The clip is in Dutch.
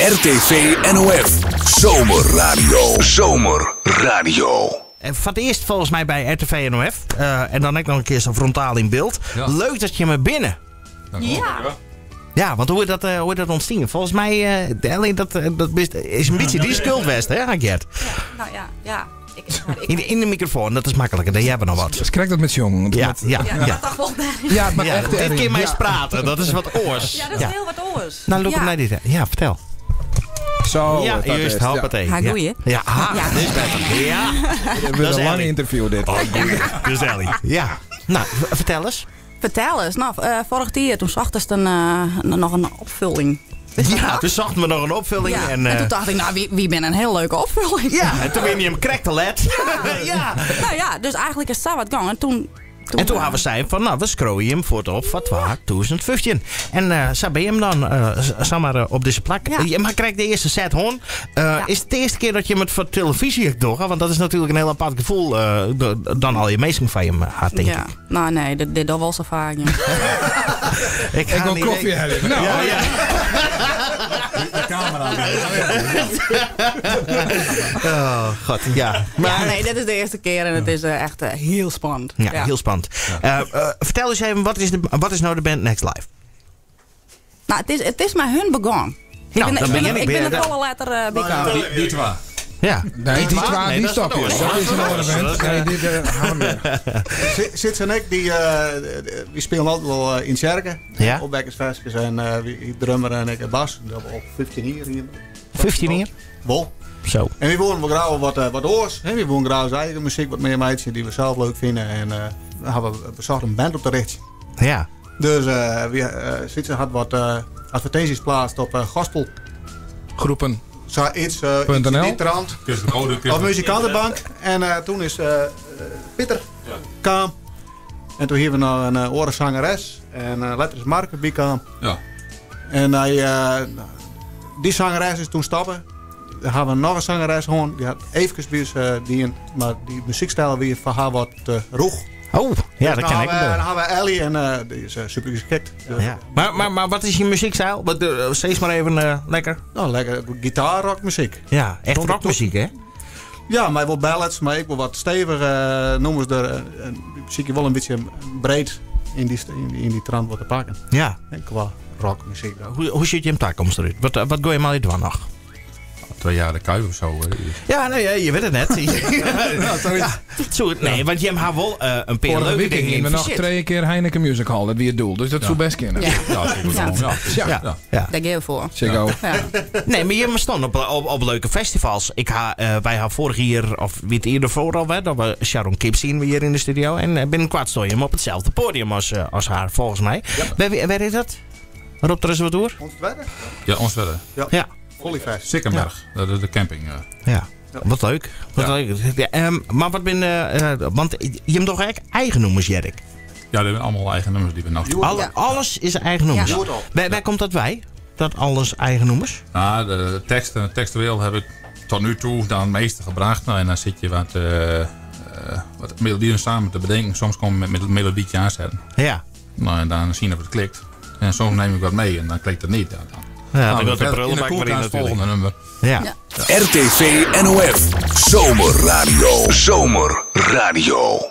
RTV NOF. Zomerradio. En voor het eerst volgens mij bij RTV NOF. En dan ook nog een keer zo frontaal in beeld. Ja. Leuk dat je me binnen. Ja, want hoe is dat ontstaan? Volgens mij alleen dat is een beetje die skuldwest, hè, Gert? Ja. In de microfoon, dat is makkelijker. Daar hebben we nog wat. Dus krijg dat met jong. Ja. Ja, het mag echt dit keer maar eens praten. Dat is wat oors. Ja, dat is heel wat oors. Nou, loop hem naar dit. Ja, vertel. Zo. Ja, juist. Hoppatee. Ga goeie. Ja, dit is beter. Ja. Dat is een lange interview dit. Oh, gezellig. Ja. Nou, vertel eens. Vertel eens. Nou, vorig jaar toen zochten ze nog een opvulling. Ja, toen zochten we nog een opvulling. Ja. En toen dacht ik, nou, wie ben een heel leuke opvulling. Ja, en toen ben je hem correct te let. Ja. Nou ja, dus eigenlijk is dat wat gang. En toen hebben we zei van, nou, we scrollen hem voor het op van 2015. En zo ben je hem dan, op deze plak. Ja. Je maar krijgt de eerste set hoorn. Is het de eerste keer dat je hem voor televisie hebt doorgaan? Want dat is natuurlijk een heel apart gevoel dan al je meestal van je had, denk ik. Nou nee, dit was wel zo vaak. Ik wil koffie hebben. Nou, ja. De camera. Oh, god, ja. Maar nee, dit is de eerste keer en het is echt heel spannend. Ja, heel spannend. Ja. Vertel eens even, wat is nou de band Next Life? Nou, het is met hun begonnen. Ik ben het alle letter begonnen. Die twee. Ja. Nee, die stop je. Dat is een andere band. Nee, dit gaan we meer. Sits en ik, die spelen altijd wel in Sjerken. Ja. Opwekkersfestjes en wie drummer en ik bas. Dat op 15 hier. 15 hier? Wol. Zo. En we wonen wel graag wat oors. We wonen graag zijn eigen muziek, wat meer meidjes die we zelf leuk vinden. En we zochten een band op de rit. Ja. Dus Sitsen had wat advertenties geplaatst op gospel. Groepen. Iets in die trant. Op muzikantenbank. En toen is Pieter kwam. En toen hebben we nog een orenzangeres. En letter is Mark bij kwam. Ja. En die zangeres is toen stappen. Dan hebben we nog een zangeres gewoon. Die had even maar die muziekstijl weer van haar wat roeg. Oh, ja, dat ken ik wel. Dan hebben we Ellie en die is super geschikt. Dus, ja. Maar wat is je muziekstijl? Steeds maar even lekker. Nou, lekker gitaar, rockmuziek. Ja, echt rockmuziek, hè? Ja, maar wel ballads, maar ik wil wat stevig noemen ze er. Muziek wel een beetje breed in die trant wat te pakken. Ja. En qua rockmuziek. Hoe ziet je hem toekomst eruit? Wat gooi je maar uit nog? 2 jaar de Kuip of zo. Ja, nee, je weet het net. Nee, want je hebt wel een paar leuke dingen in. We nog 2 keer Heineken Music Hall, dat wie het doel. Dus dat zou best kennen. Ja. Daar geef je voor. Ja. Nee, maar je stond op leuke festivals. Wij hadden vorig jaar, of wie het eerder vooral, dat we Sharon Kipp zien we hier in de studio. En binnenkort stond je hem op hetzelfde podium als haar, volgens mij. Ja. Waar is dat? Rob er eens wat door? Onstwedde? Ja, Onstwedde. Ja. Volleyfest. Sikkenberg, de camping. Ja. Wat leuk. Leuk. Ja, maar wat ben want je hebt toch eigenlijk eigen nummers, Jerk? Ja, dat zijn allemaal eigen nummers die we nou spelen. Alles is eigen nummers. Ja. Waar komt dat bij? Dat alles eigen nummers? Nou, de tekstueel heb ik tot nu toe dan het meeste gebracht. Nou, en dan zit je wat melodieën samen te bedenken. Soms kom je met een melodietje aanzetten. Ja. Nou, en dan zien of het klikt. En soms neem ik wat mee en dan klikt het niet. Ja, dan gaat de prullenbak maar in natuurlijk. Volgende nummer. Ja. RTV NOF. Zomerradio.